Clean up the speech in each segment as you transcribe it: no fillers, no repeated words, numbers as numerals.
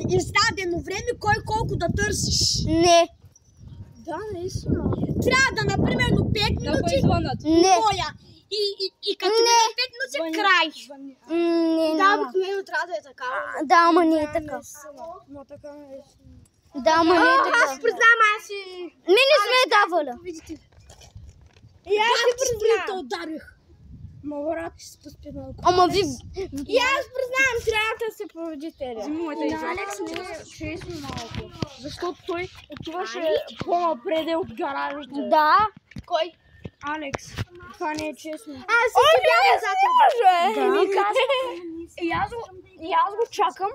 издадено време, кой колко да търсиш. Не. Да, наистина. Трябва да, например, 5 минути. Не. Моя. И като мине 5 минути, край. Да, обикновено трябва да е така. Да, ама не е така. Да, ама не е така. Аз признавам, аз си... Ми не сме давали. И аз си признавам. Ударих. Мога рад, ще се поспи малко. Ама ви... И аз признавам, трябва да се победителя. Алекс не е честно малко. Защото той отиваше по-напред от гаражите. Да. Кой? Алекс, това не е честно. Аз си бях за това. И аз го чакам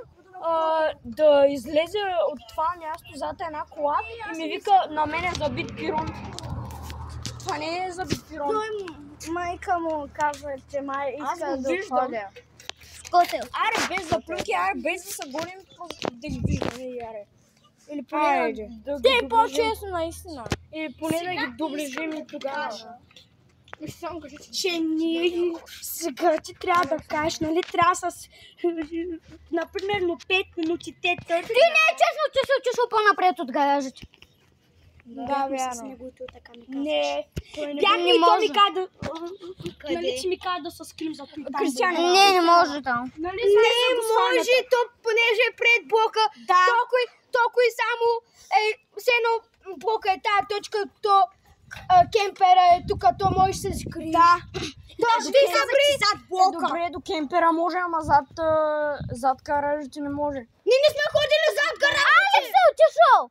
да излезе от това място зад една кола и ми вика, на мен е забит пирон. Това не е забит пирон. Майка му казва, че май иска да ходя. Скотел. Аре, без заплюки, аре, без да се гоним, да ги виждаме, аре. Или поне да Те ги е по-честно, наистина. Или поне да ги доближим и тогава. Че ние сега ти трябва да кажеш, нали, трябва с, например, 5 минути те търпят. Ти не е честно, че се отишъл по-напред от гаражите. Да, вярно. Така ми казваш. Не, Бях Не ли то може. ми каза да... Нали, че ми каза да се скрим за той там. Кристиан, Не може там. Не може, то понеже е пред блока, толкова само все едно блока е тая точка, то кемпера е тук, то може да се скри. Да. Ти се при зад блока. добре, до кемпера може, ама зад гаражите не може. Ние не сме ходили зад гаражите. Алекс се отишъл.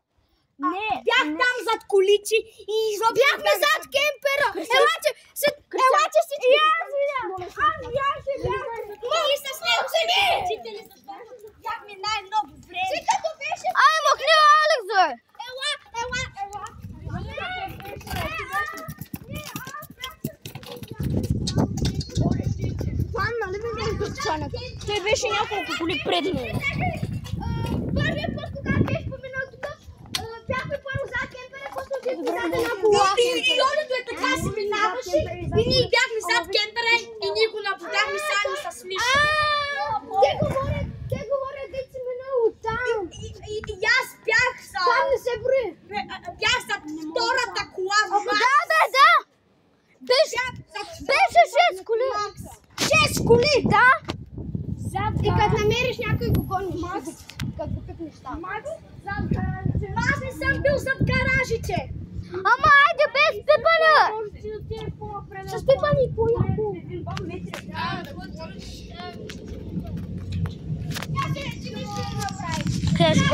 Не, бях там зад колици и изобщо... Бяхме зад кемпера! Елате си... И аз видях! Аз ще бях! Моли се с него се не! Бяхме най-много време! Си като беше... Ай, махни Алекс, бе! Ела! Това нали ме не изключването? Той беше няколко коли пред него. Първият път, когато беше поминал тук, бяхме първо зад кемпера, после отидохме зад една кола. И Олето е така си минаваше и ние бяхме зад кемпера и ние го наблюдахме заедно с Миша. Те говорят, де си минал оттам. И аз бях за... Там не се брои. Бях за втората кола. Да! Беше 6 коли. 6 коли? Да. И като намериш някой го гониш. Като пипнеш там. Зад гаражите. Аз не съм бил зад гаражите. Ама айде без пипане. С пипане и по-яко. Къде